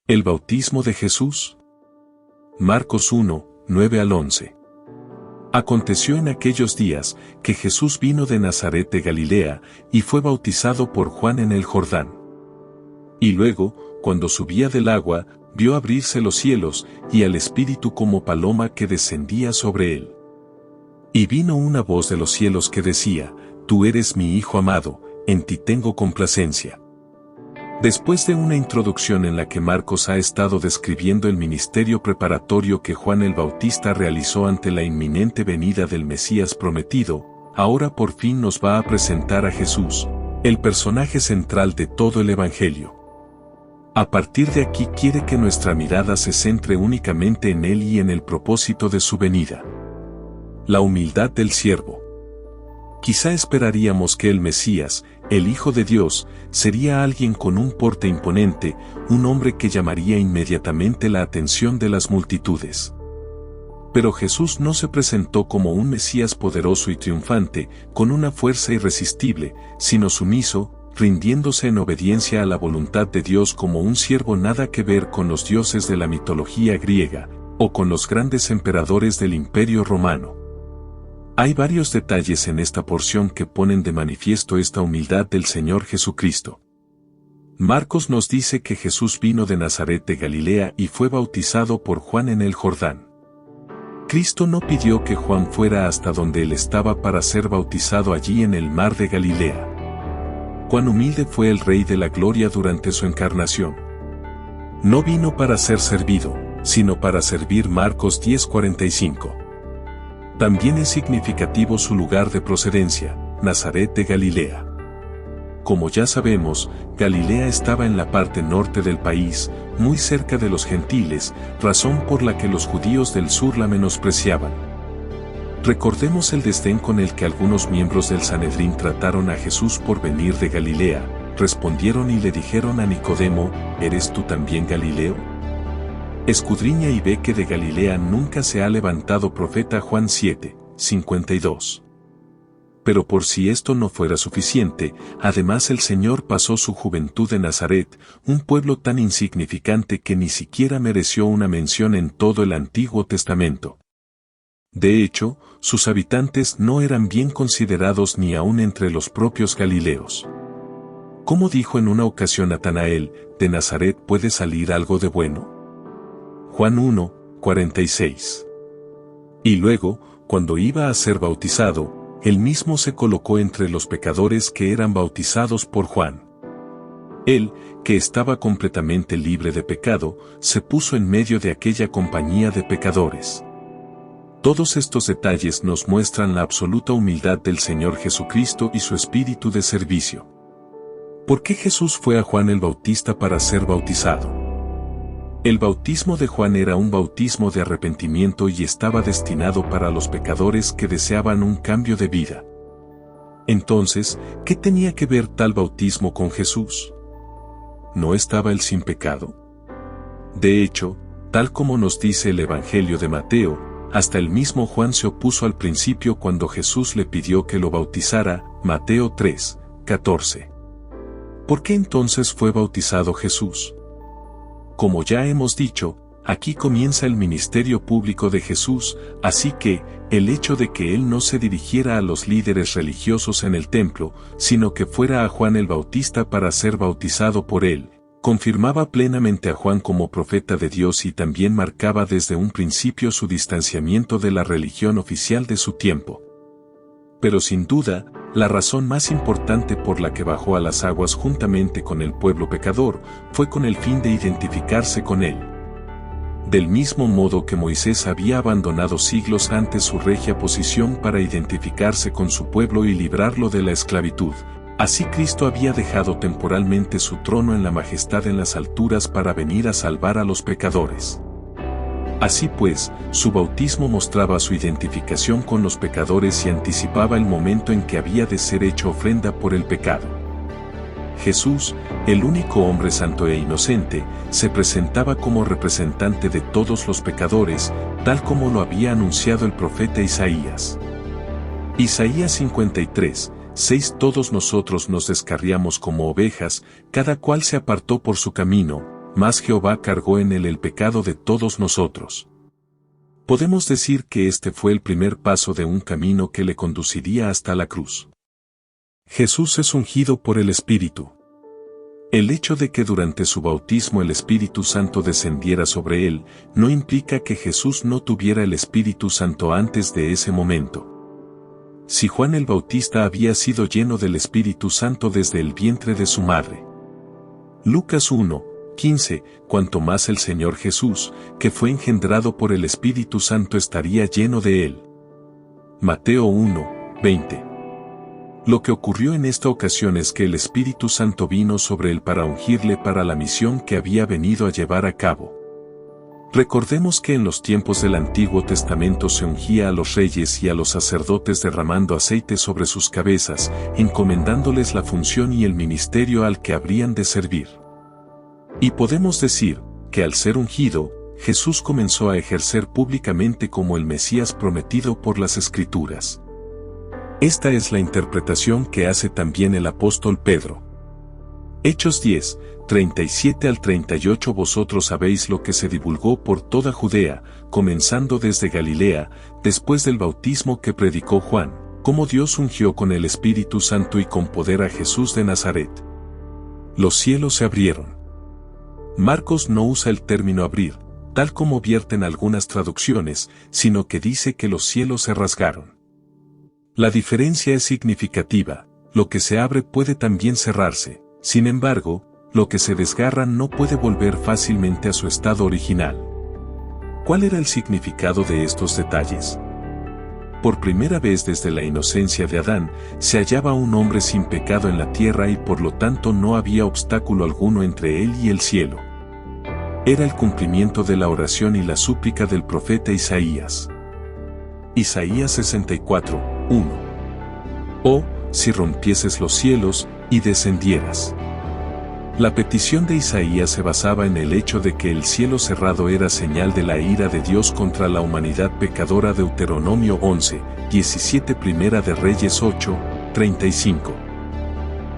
El bautismo de Jesús. Marcos 1, 9 al 11. Aconteció en aquellos días que Jesús vino de Nazaret de Galilea y fue bautizado por Juan en el Jordán. Y luego, cuando subía del agua, vio abrirse los cielos y al Espíritu como paloma que descendía sobre él. Y vino una voz de los cielos que decía: Tú eres mi Hijo amado, en ti tengo complacencia. Después de una introducción en la que Marcos ha estado describiendo el ministerio preparatorio que Juan el Bautista realizó ante la inminente venida del Mesías prometido, ahora por fin nos va a presentar a Jesús, el personaje central de todo el Evangelio. A partir de aquí quiere que nuestra mirada se centre únicamente en él y en el propósito de su venida. La humildad del siervo. Quizá esperaríamos que el Mesías, el Hijo de Dios, sería alguien con un porte imponente, un hombre que llamaría inmediatamente la atención de las multitudes. Pero Jesús no se presentó como un Mesías poderoso y triunfante, con una fuerza irresistible, sino sumiso, rindiéndose en obediencia a la voluntad de Dios como un siervo, nada que ver con los dioses de la mitología griega, o con los grandes emperadores del Imperio Romano. Hay varios detalles en esta porción que ponen de manifiesto esta humildad del Señor Jesucristo. Marcos nos dice que Jesús vino de Nazaret de Galilea y fue bautizado por Juan en el Jordán. Cristo no pidió que Juan fuera hasta donde él estaba para ser bautizado allí en el mar de Galilea. Cuán humilde fue el Rey de la Gloria durante su encarnación. No vino para ser servido, sino para servir. Marcos 10:45. También es significativo su lugar de procedencia, Nazaret de Galilea. Como ya sabemos, Galilea estaba en la parte norte del país, muy cerca de los gentiles, razón por la que los judíos del sur la menospreciaban. Recordemos el desdén con el que algunos miembros del Sanedrín trataron a Jesús por venir de Galilea. Respondieron y le dijeron a Nicodemo: ¿Eres tú también Galileo? Escudriña y ve que de Galilea nunca se ha levantado profeta. Juan 7, 52. Pero por si esto no fuera suficiente, además el Señor pasó su juventud en Nazaret, un pueblo tan insignificante que ni siquiera mereció una mención en todo el Antiguo Testamento. De hecho, sus habitantes no eran bien considerados ni aun entre los propios galileos. ¿Cómo dijo en una ocasión Natanael: ¿de Nazaret puede salir algo de bueno? Juan 1, 46. Y luego, cuando iba a ser bautizado, él mismo se colocó entre los pecadores que eran bautizados por Juan. Él, que estaba completamente libre de pecado, se puso en medio de aquella compañía de pecadores. Todos estos detalles nos muestran la absoluta humildad del Señor Jesucristo y su espíritu de servicio. ¿Por qué Jesús fue a Juan el Bautista para ser bautizado? El bautismo de Juan era un bautismo de arrepentimiento y estaba destinado para los pecadores que deseaban un cambio de vida. Entonces, ¿qué tenía que ver tal bautismo con Jesús? ¿No estaba él sin pecado? De hecho, tal como nos dice el Evangelio de Mateo, hasta el mismo Juan se opuso al principio cuando Jesús le pidió que lo bautizara. Mateo 3, 14. ¿Por qué entonces fue bautizado Jesús? Como ya hemos dicho, aquí comienza el ministerio público de Jesús, así que, el hecho de que él no se dirigiera a los líderes religiosos en el templo, sino que fuera a Juan el Bautista para ser bautizado por él, confirmaba plenamente a Juan como profeta de Dios y también marcaba desde un principio su distanciamiento de la religión oficial de su tiempo. Pero sin duda, la razón más importante por la que bajó a las aguas juntamente con el pueblo pecador, fue con el fin de identificarse con él. Del mismo modo que Moisés había abandonado siglos antes su regia posición para identificarse con su pueblo y librarlo de la esclavitud, así Cristo había dejado temporalmente su trono en la majestad en las alturas para venir a salvar a los pecadores. Así pues, su bautismo mostraba su identificación con los pecadores y anticipaba el momento en que había de ser hecho ofrenda por el pecado. Jesús, el único hombre santo e inocente, se presentaba como representante de todos los pecadores, tal como lo había anunciado el profeta Isaías. Isaías 53, 6. Todos nosotros nos descarriamos como ovejas, cada cual se apartó por su camino, mas Jehová cargó en él el pecado de todos nosotros. Podemos decir que este fue el primer paso de un camino que le conduciría hasta la cruz. Jesús es ungido por el Espíritu. El hecho de que durante su bautismo el Espíritu Santo descendiera sobre él, no implica que Jesús no tuviera el Espíritu Santo antes de ese momento. Si Juan el Bautista había sido lleno del Espíritu Santo desde el vientre de su madre. Lucas 1:15, cuanto más el Señor Jesús, que fue engendrado por el Espíritu Santo, estaría lleno de él. Mateo 1:20. Lo que ocurrió en esta ocasión es que el Espíritu Santo vino sobre él para ungirle para la misión que había venido a llevar a cabo. Recordemos que en los tiempos del Antiguo Testamento se ungía a los reyes y a los sacerdotes derramando aceite sobre sus cabezas, encomendándoles la función y el ministerio al que habrían de servir. Y podemos decir que al ser ungido, Jesús comenzó a ejercer públicamente como el Mesías prometido por las Escrituras. Esta es la interpretación que hace también el apóstol Pedro. Hechos 10, 37 al 38. Vosotros sabéis lo que se divulgó por toda Judea, comenzando desde Galilea, después del bautismo que predicó Juan, cómo Dios ungió con el Espíritu Santo y con poder a Jesús de Nazaret. Los cielos se abrieron. Marcos no usa el término abrir, tal como vierten algunas traducciones, sino que dice que los cielos se rasgaron. La diferencia es significativa, lo que se abre puede también cerrarse, sin embargo, lo que se desgarra no puede volver fácilmente a su estado original. ¿Cuál era el significado de estos detalles? Por primera vez desde la inocencia de Adán, se hallaba un hombre sin pecado en la tierra y por lo tanto no había obstáculo alguno entre él y el cielo. Era el cumplimiento de la oración y la súplica del profeta Isaías. Isaías 64:1. Oh, si rompieses los cielos, y descendieras. La petición de Isaías se basaba en el hecho de que el cielo cerrado era señal de la ira de Dios contra la humanidad pecadora. Deuteronomio 11:17. Primera de Reyes 8:35.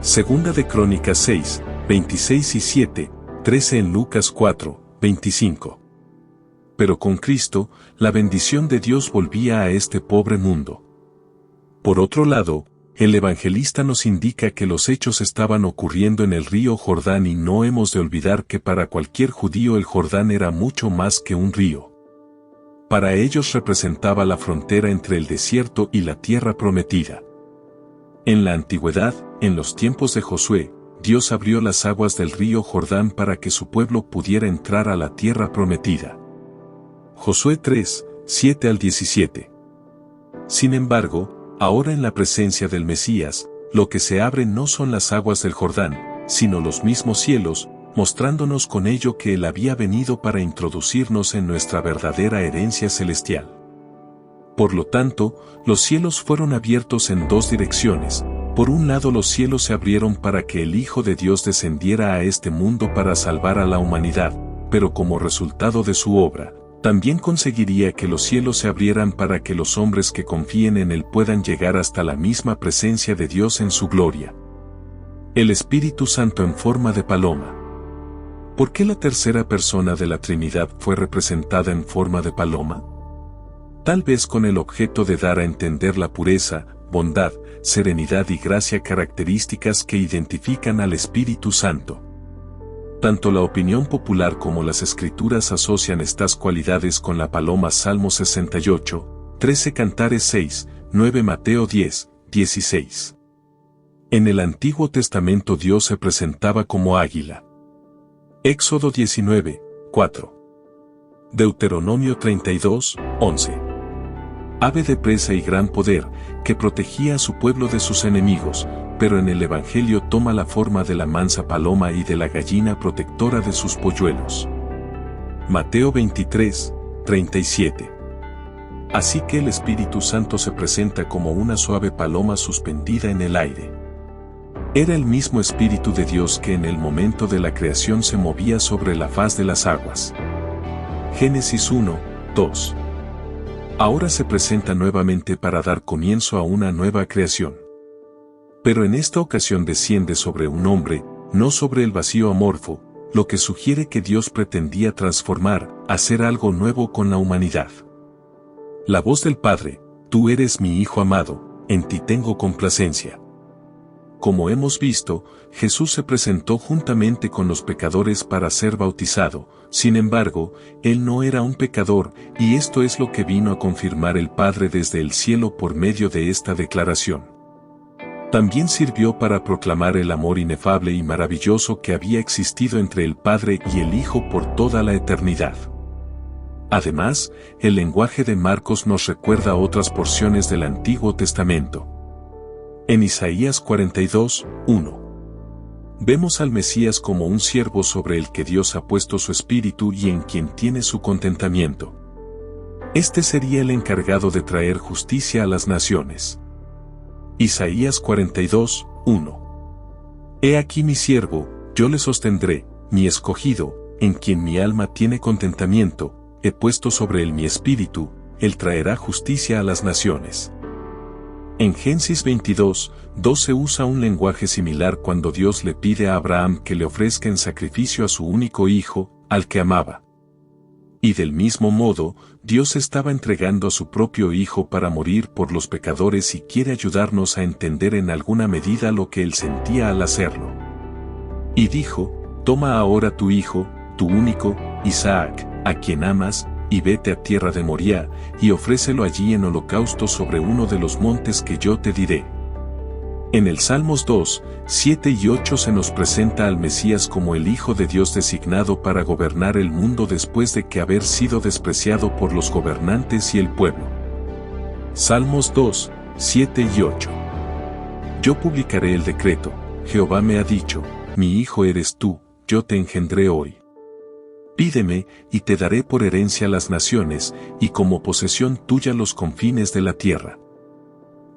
Segunda de Crónicas 6:26 y 7:13 en Lucas 4:25. Pero con Cristo, la bendición de Dios volvía a este pobre mundo. Por otro lado, el evangelista nos indica que los hechos estaban ocurriendo en el río Jordán y no hemos de olvidar que para cualquier judío el Jordán era mucho más que un río. Para ellos representaba la frontera entre el desierto y la tierra prometida. En la antigüedad, en los tiempos de Josué, Dios abrió las aguas del río Jordán para que su pueblo pudiera entrar a la tierra prometida. Josué 3:7 al 17. Sin embargo, ahora en la presencia del Mesías, lo que se abre no son las aguas del Jordán, sino los mismos cielos, mostrándonos con ello que Él había venido para introducirnos en nuestra verdadera herencia celestial. Por lo tanto, los cielos fueron abiertos en dos direcciones. Por un lado, los cielos se abrieron para que el Hijo de Dios descendiera a este mundo para salvar a la humanidad, pero como resultado de su obra, también conseguiría que los cielos se abrieran para que los hombres que confíen en Él puedan llegar hasta la misma presencia de Dios en su gloria. El Espíritu Santo en forma de paloma. ¿Por qué la tercera persona de la Trinidad fue representada en forma de paloma? Tal vez con el objeto de dar a entender la pureza, bondad, serenidad y gracia, características que identifican al Espíritu Santo. Tanto la opinión popular como las Escrituras asocian estas cualidades con la paloma. Salmo 68, 13 Cantares 6, 9 Mateo 10, 16. En el Antiguo Testamento Dios se presentaba como águila. Éxodo 19, 4. Deuteronomio 32, 11. Ave de presa y gran poder, que protegía a su pueblo de sus enemigos, pero en el Evangelio toma la forma de la mansa paloma y de la gallina protectora de sus polluelos. Mateo 23, 37. Así que el Espíritu Santo se presenta como una suave paloma suspendida en el aire. Era el mismo Espíritu de Dios que en el momento de la creación se movía sobre la faz de las aguas. Génesis 1, 2. Ahora se presenta nuevamente para dar comienzo a una nueva creación. Pero en esta ocasión desciende sobre un hombre, no sobre el vacío amorfo, lo que sugiere que Dios pretendía transformar, hacer algo nuevo con la humanidad. La voz del Padre: tú eres mi Hijo amado, en ti tengo complacencia. Como hemos visto, Jesús se presentó juntamente con los pecadores para ser bautizado. Sin embargo, Él no era un pecador, y esto es lo que vino a confirmar el Padre desde el cielo por medio de esta declaración. También sirvió para proclamar el amor inefable y maravilloso que había existido entre el Padre y el Hijo por toda la eternidad. Además, el lenguaje de Marcos nos recuerda otras porciones del Antiguo Testamento. En Isaías 42, 1. Vemos al Mesías como un siervo sobre el que Dios ha puesto su espíritu y en quien tiene su contentamiento. Este sería el encargado de traer justicia a las naciones. Isaías 42, 1. He aquí mi siervo, yo le sostendré, mi escogido, en quien mi alma tiene contentamiento, he puesto sobre él mi espíritu, él traerá justicia a las naciones. En Génesis 22, 2 se usa un lenguaje similar cuando Dios le pide a Abraham que le ofrezca en sacrificio a su único hijo, al que amaba. Y del mismo modo, Dios estaba entregando a su propio Hijo para morir por los pecadores y quiere ayudarnos a entender en alguna medida lo que Él sentía al hacerlo. Y dijo: toma ahora tu hijo, tu único, Isaac, a quien amas, y vete a tierra de Moría, y ofrécelo allí en holocausto sobre uno de los montes que yo te diré. En el Salmos 2, 7 y 8 se nos presenta al Mesías como el Hijo de Dios designado para gobernar el mundo después de que haber sido despreciado por los gobernantes y el pueblo. Salmos 2, 7 y 8. Yo publicaré el decreto, Jehová me ha dicho, mi hijo eres tú, yo te engendré hoy. Pídeme, y te daré por herencia las naciones, y como posesión tuya los confines de la tierra.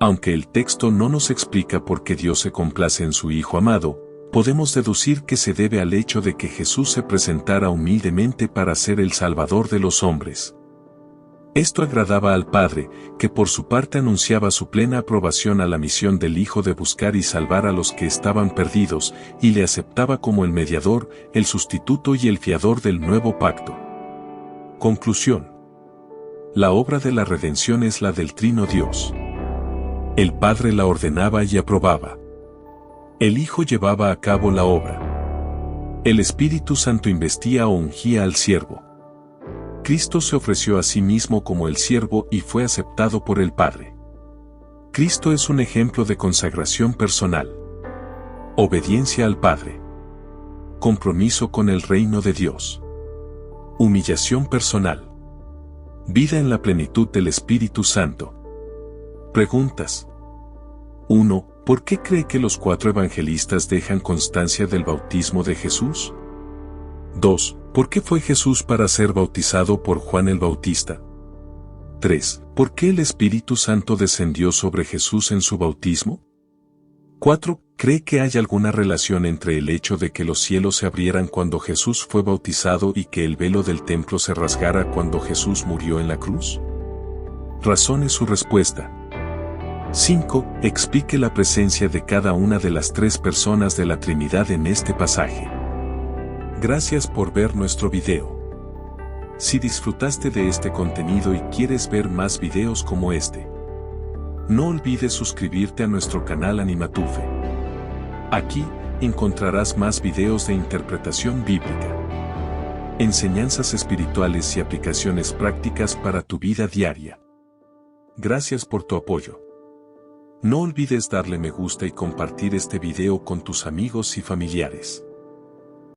Aunque el texto no nos explica por qué Dios se complace en su Hijo amado, podemos deducir que se debe al hecho de que Jesús se presentara humildemente para ser el Salvador de los hombres. Esto agradaba al Padre, que por su parte anunciaba su plena aprobación a la misión del Hijo de buscar y salvar a los que estaban perdidos, y le aceptaba como el mediador, el sustituto y el fiador del nuevo pacto. Conclusión. La obra de la redención es la del Trino Dios. El Padre la ordenaba y aprobaba. El Hijo llevaba a cabo la obra. El Espíritu Santo investía o ungía al siervo. Cristo se ofreció a sí mismo como el siervo y fue aceptado por el Padre. Cristo es un ejemplo de consagración personal. Obediencia al Padre. Compromiso con el reino de Dios. Humillación personal. Vida en la plenitud del Espíritu Santo. Preguntas. 1. ¿Por qué cree que los 4 evangelistas dejan constancia del bautismo de Jesús? 2. ¿Por qué fue Jesús para ser bautizado por Juan el Bautista? 3. ¿Por qué el Espíritu Santo descendió sobre Jesús en su bautismo? 4. ¿Cree que hay alguna relación entre el hecho de que los cielos se abrieran cuando Jesús fue bautizado y que el velo del templo se rasgara cuando Jesús murió en la cruz? Razone su respuesta. 5. Explique la presencia de cada una de las 3 personas de la Trinidad en este pasaje. Gracias por ver nuestro video. Si disfrutaste de este contenido y quieres ver más videos como este, no olvides suscribirte a nuestro canal Animatufe. Aquí encontrarás más videos de interpretación bíblica, enseñanzas espirituales y aplicaciones prácticas para tu vida diaria. Gracias por tu apoyo. No olvides darle me gusta y compartir este video con tus amigos y familiares.